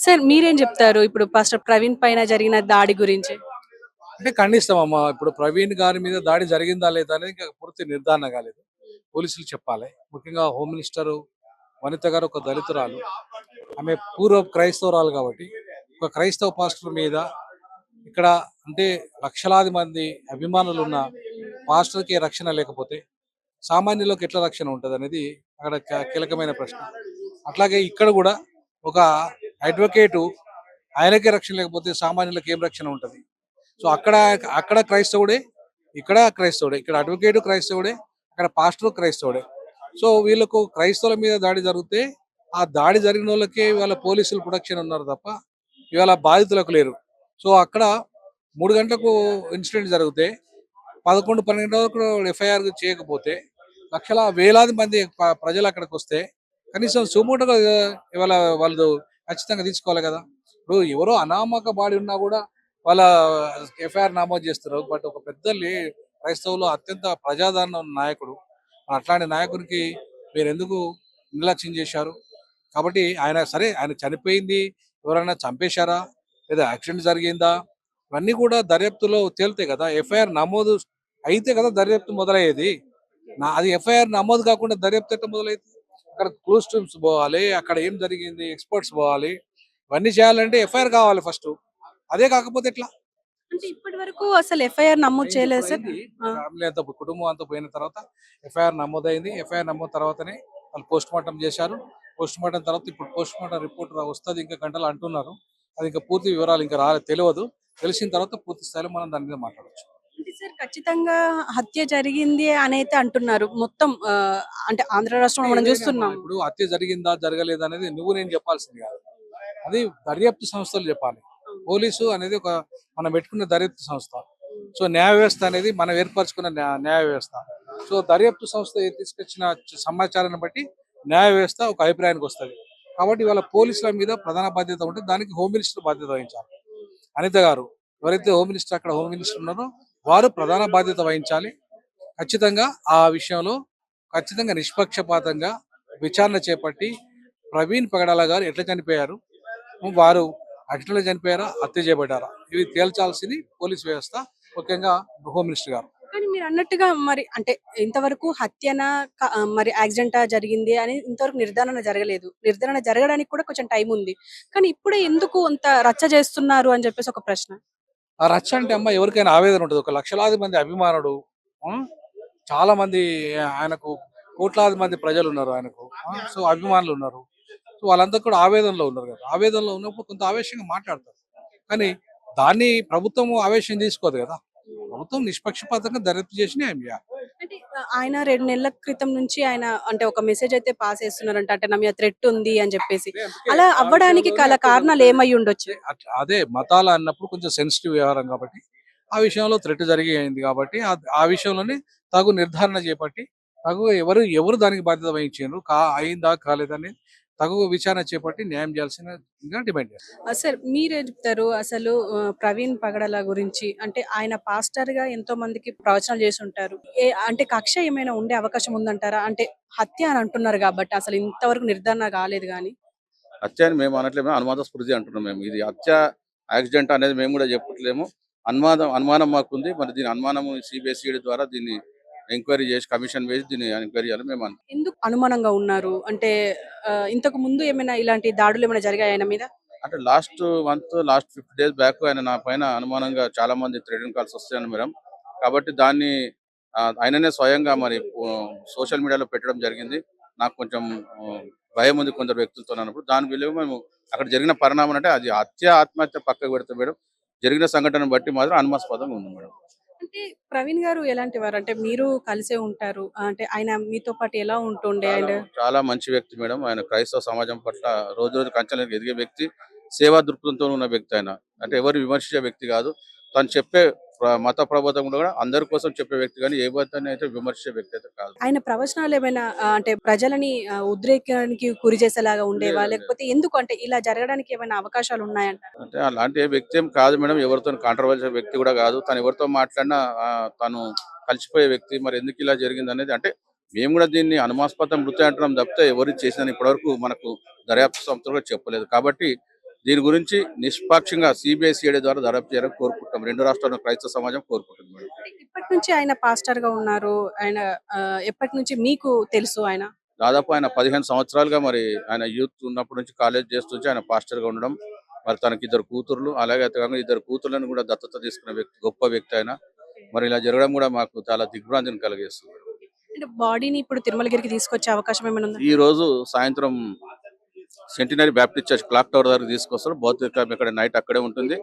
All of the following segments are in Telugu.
సార్ మీరేం చెప్తారు ఇప్పుడు పాస్టర్ ప్రవీణ్ పైన జరిగిన దాడి గురించి? అంటే ఖండిస్తామమ్మా. ఇప్పుడు ప్రవీణ్ గారి మీద దాడి జరిగిందా లేదా అనేది ఇంకా పూర్తి నిర్ధారణ కాలేదు. పోలీసులు చెప్పాలి. ముఖ్యంగా హోమ్ మినిస్టర్ వనిత గారు ఒక దళితురాలు. ఆమె పూర్వ క్రైస్తవురాలు కాబట్టి ఒక క్రైస్తవ పాస్టర్ మీద ఇక్కడ అంటే లక్షలాది మంది అభిమానులు ఉన్న పాస్టర్కి రక్షణ లేకపోతే సామాన్యులకు ఎట్లా రక్షణ ఉంటుంది అనేది అక్కడ కీలకమైన ప్రశ్న. అట్లాగే ఇక్కడ కూడా ఒక అడ్వకేటు ఆయనకే రక్షణ లేకపోతే సామాన్యులకు ఏం రక్షణ ఉంటుంది? సో అక్కడ అక్కడ క్రైస్తవుడే, ఇక్కడ క్రైస్తవుడే, ఇక్కడ అడ్వకేటు క్రైస్తవుడే, అక్కడ పాస్టర్ క్రైస్తవుడే. సో వీళ్ళకు క్రైస్తవుల మీద దాడి జరిగితే ఆ దాడి జరిగిన వాళ్ళకే ఇవాళ పోలీసులు ప్రొటెక్షన్ ఉన్నారు తప్ప ఇవాళ బాధితులకు లేరు. సో అక్కడ 3 గంటలకు ఇన్సిడెంట్ జరిగితే 11, 12 వరకు ఎఫ్ఐఆర్ చేయకపోతే వేలాది మంది ప్రజలు అక్కడికి వస్తే కనీసం సుమోటోగా ఇవాళ వాళ్ళు ఖచ్చితంగా తీసుకోవాలి కదా. ఇప్పుడు ఎవరో అనామక బాడీ ఉన్నా కూడా వాళ్ళ ఎఫ్ఐఆర్ నమోదు చేస్తారు. బట్ ఒక పెద్ద క్రైస్తవులు అత్యంత ప్రజాదరణ ఉన్న నాయకుడు, అట్లాంటి నాయకునికి మీరు ఎందుకు నిర్లక్ష్యం చేశారు? కాబట్టి ఆయన సరే ఆయన చనిపోయింది, ఎవరైనా చంపేశారా లేదా యాక్సిడెంట్ జరిగిందా, ఇవన్నీ కూడా దర్యాప్తులో తేలుతాయి కదా. ఎఫ్ఐఆర్ నమోదు అయితే కదా దర్యాప్తు మొదలయ్యేది. అది ఎఫ్ఐఆర్ నమోదు కాకుండా దర్యాప్తు ఎట్లా మొదలైంది? అక్కడ క్లూస్ టీమ్స్ పోవాలి, అక్కడ ఏం జరిగింది ఎక్స్పర్ట్స్ పోవాలి. ఇవన్నీ చేయాలంటే ఎఫ్ఐఆర్ కావాలి ఫస్ట్. అదే కాకపోతే ఎట్లా? అంటే ఇప్పటి వరకు అసలు ఎఫ్ఐఆర్ నమోదు చేయలేదు సార్. ఫ్యామిలీ అంతా కుటుంబం అంతా పోయిన తర్వాత ఎఫ్ఐఆర్ నమోదైంది. ఎఫ్ఐఆర్ నమోదు తర్వాతనే వాళ్ళు పోస్ట్ మార్టం చేశారు. పోస్ట్ మార్టం తర్వాత ఇప్పుడు పోస్ట్ మార్టం రిపోర్ట్ వస్తుంది ఇంకా గంటలు అంటున్నారు. అది ఇంకా పూర్తి వివరాలు ఇంకా తెలియదు. తెలిసిన తర్వాత పూర్తి స్థాయిలో మనం దాని మీద మాట్లాడవచ్చు. అంటే సార్ ఖచ్చితంగా హత్య జరిగింది అనైతే అంటున్నారు. మొత్తం అంటే ఆంధ్ర రాష్ట్రంలో మనం చూస్తున్నాం. ఇప్పుడు హత్య జరిగిందా జరగలేదా అనేది నువ్వు నేను చెప్పాల్సింది కాదు. అది దర్యాప్తు సంస్థలు చెప్పాలి. పోలీసు అనేది ఒక మనం పెట్టుకున్న దర్యాప్తు సంస్థ. సో న్యాయ వ్యవస్థ అనేది మనం ఏర్పరచుకున్న న్యాయ వ్యవస్థ. సో దర్యాప్తు సంస్థ తీసుకొచ్చిన సమాచారాన్ని బట్టి న్యాయ వ్యవస్థ ఒక అభిప్రాయానికి వస్తుంది. కాబట్టి వాళ్ళ పోలీసుల మీద ప్రధాన బాధ్యత ఉంటే దానికి హోమ్ మినిస్టర్ బాధ్యత వహించాలి. అనిత గారు ఎవరైతే హోమ్ మినిస్టర్ అక్కడ హోమ్ మినిస్టర్ ఉన్నారో వారు ప్రధాన బాధ్యత వహించాలి. ఖచ్చితంగా ఆ విషయంలో ఖచ్చితంగా నిష్పక్షపాతంగా విచారణ చేపట్టి ప్రవీణ్ పగడాల గారు ఎట్లా చనిపోయారు, వారు యాక్సిడెంట్లో చనిపోయారా, హత్య చేయబడ్డారా, ఇవి తేల్చాల్సింది పోలీస్ వ్యవస్థ, ముఖ్యంగా హోమ్ మినిస్టర్ గారు. కానీ మీరు అన్నట్టుగా మరి అంటే ఇంతవరకు హత్యనా మరి యాక్సిడెంటా జరిగింది అని ఇంతవరకు నిర్ధారణ జరగలేదు. నిర్ధారణ జరగడానికి కూడా కొంచెం టైం ఉంది. కానీ ఇప్పుడే ఎందుకు అంత రచ్చ చేస్తున్నారు అని చెప్పేసి ఒక ప్రశ్న. ఆ రచ్చ అంటే అమ్మ ఎవరికైనా ఆవేదన ఉంటుంది. ఒక లక్షలాది మంది అభిమానుడు, చాలా మంది ఆయనకు కోట్లాది మంది ప్రజలు ఉన్నారు ఆయనకు. సో అభిమానులు ఉన్నారు. సో వాళ్ళంతా కూడా ఆవేదనలో ఉన్నారు కదా. ఆవేదనలో ఉన్నప్పుడు కొంత ఆవేశంగా మాట్లాడతారు. కానీ దాన్ని ప్రభుత్వం ఆవేశం తీసుకోదు కదా. ప్రభుత్వం నిష్పక్షపాతంగా దర్యాప్తు చేసి న్యాయం చేయాలి. అంటే ఆయన 2 నెలల క్రితం నుంచి ఆయన అంటే ఒక మెసేజ్ అయితే పాస్ చేస్తున్నారంట. అంటే నా మీద థ్రెట్ ఉంది అని చెప్పేసి. అలా అవ్వడానికి గల కారణాలు ఏమై ఉండొచ్చు? అదే మతాలు అన్నప్పుడు కొంచెం సెన్సిటివ్ వ్యవహారం కాబట్టి ఆ విషయంలో థ్రెట్ జరిగింది కాబట్టి ఆ విషయంలోనే తగు నిర్ధారణ చేపట్టి ఎవరు ఎవరు దానికి బాధ్యత వహించారు, అయిందా కాలేదని తగు విచారణ చేపట్టి న్యాయం చేయాల్సిందిగా డిమాండ్ చేస్తారు. సార్ మీరేం చెప్తారు అసలు ప్రవీణ్ పగడల గురించి? అంటే ఆయన పాస్టర్ గా ఎంతో మందికి ప్రవచనాలు చేసి ఉంటారు. అంటే కక్ష ఏమైనా ఉండే అవకాశం ఉందంటారా? అంటే హత్య అని అంటున్నారు కాబట్టి అసలు ఇంతవరకు నిర్ధారణ కాలేదు గానీ. హత్య అని మేము అనట్లేము, అనుమాన స్మృతి అంటున్నాం. మేము ఇది హత్య యాక్సిడెంట్ అనేది మేము కూడా చెప్పట్లేము. అనుమానం మాకుంది. మరి దీని అనుమానము సిబిఎస్ఈడి ద్వారా దీన్ని ఎంక్వైరీ చేసి కమిషన్ వేసి దీన్ని ఎంక్వైరీ చేయాలి మేము ఎందుకు అనుమానంగా ఉన్నారు? అంటే ఇంతకు ముందు ఏమైనా ఇలాంటి దాడులు ఏమైనా జరిగాయి ఆయన మీద? అంటే లాస్ట్ 50 days బ్యాక్ ఆయన నా పైన అనుమానంగా చాలా మంది థ్రెటన్ కాల్స్ వస్తాయని మేడం. కాబట్టి దాన్ని ఆయననే స్వయంగా మరి సోషల్ మీడియాలో పెట్టడం జరిగింది. నాకు కొంచెం భయం ఉంది కొందరు వ్యక్తులతో అన్నప్పుడు. దాని విలువ మేము అక్కడ జరిగిన పరిణామం అంటే అది ఆత్మహత్య పక్కకు పెడితే మేడం, జరిగిన సంఘటన బట్టి మాత్రం అనుమానాస్పదంగా ఉంది మేడం. అంటే ప్రవీణ్ గారు ఎలాంటి వారు? అంటే మీరు కలిసే ఉంటారు. అంటే ఆయన మీతో పాటు ఎలా ఉంటుండే? అండ్ చాలా మంచి వ్యక్తి మేడం. ఆయన క్రైస్తవ సమాజం పట్ల రోజు రోజు కంచెలకు ఎదిగే వ్యక్తి, సేవా దృక్పథంతో ఉన్న వ్యక్తి ఆయన. అంటే ఎవరు విమర్శించే వ్యక్తి కాదు. తను చెప్పే మత ప్రబోధం కూడా అందరి కోసం చెప్పే వ్యక్తి, కానీ ఏ మతాన్ని అయితే విమర్శించే వ్యక్తి అయితే కాదు. ఆయన ప్రవచనాలు ఏమైనా అంటే ప్రజలని ఉద్రేకానికి గురి చేసేలాగా ఉండేవా? లేకపోతే ఎందుకు అంటే ఇలా జరగడానికి ఏమైనా అవకాశాలు ఉన్నాయంటారా? అంటే అలాంటి వ్యక్తి ఏం కాదు మేడం. ఎవరితో కాంట్రవర్షియల్ వ్యక్తి కూడా కాదు. తను ఎవరితో మాట్లాడినా తను కలిసిపోయే వ్యక్తి. మరి ఎందుకు ఇలా జరిగింది అనేది అంటే మేము కూడా దీన్ని అనుమానాస్పద మృతి అంటున్నాం తప్పితే ఎవరు చేసిందని ఇప్పటివరకు మనకు దర్యాప్తు సంస్థలు కూడా చెప్పలేదు. కాబట్టి దీని గురించి నిష్పాక్షంగా సిబిఐ ద్వారా దర్యాప్తు చేయాలని కోరుకుంటాం. 2 రాష్ట్రాల క్రైస్తవ సమాజం కోరుకుంటుంది మేడం. అంటే ఎప్పటి నుంచి ఆయన పాస్టర్ గా ఉన్నారు? ఆయన ఎప్పటి నుంచి మీకు తెలుసు ఆయన? దాదాపు ఆయన 15 సంవత్సరాలుగా మరి ఆయన యూత్ ఉన్నప్పటి నుంచి కాలేజ్ చేస్తుంటే ఆయన పాస్టర్‌గా ఉండడం. మరి తనకి 2 కూతుర్లు, అలాగే కాకుండా 2 కూతుర్లను కూడా దత్తత తీసుకున్న వ్యక్తి, గొప్ప వ్యక్తి ఆయన. మరి ఇలా జరగడం కూడా మాకు చాలా దిగ్భ్రాంతిని కలిగిస్తుంది. అంటే బాడీని ఇప్పుడు తిరుమలగిరికి తీసుకొచ్చే అవకాశం ఏమైనా ఉందా? ఈ రోజు సాయంత్రం centenary Baptist church clock tower దగ్గర తీసుకొస్తారు. భౌతిక ఇక్కడ నైట్ అక్కడే ఉంటుంది.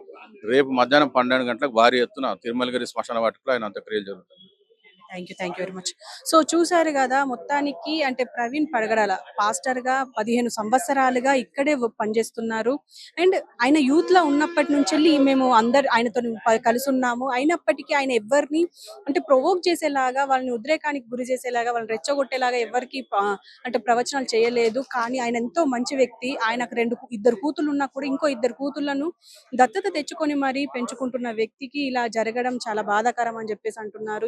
రేపు మధ్యాహ్నం 12 గంటలకు భారీ ఎత్తున తిరుమలగిరి శ్మశాన వాటికలో ఆయన అంత్యక్రియలు జరుగుతుంది. Thank you very much. So చూసారు కదా, మొత్తానికి అంటే ప్రవీణ్ పడగడాల పాస్టర్ గా 15 సంవత్సరాలుగా ఇక్కడే పనిచేస్తున్నారు. అండ్ ఆయన యూత్ లో ఉన్నప్పటి నుంచి మేము అందరు ఆయనతో కలిసి ఉన్నాము. అయినప్పటికీ ఆయన ఎవరిని అంటే ప్రొవోక్ చేసేలాగా, వాళ్ళని ఉద్రేకానికి గురి చేసేలాగా, వాళ్ళని రెచ్చగొట్టేలాగా ఎవరికి అంటే ప్రవచనాలు చేయలేదు. కానీ ఆయన ఎంతో మంచి వ్యక్తి. ఆయనకు 2 కూతుళ్ళు ఉన్నా కూడా ఇంకో 2 కూతుళ్లను దత్తత తెచ్చుకొని మరీ పెంచుకుంటున్న వ్యక్తికి ఇలా జరగడం చాలా బాధాకరం అని చెప్పేసి అంటున్నారు.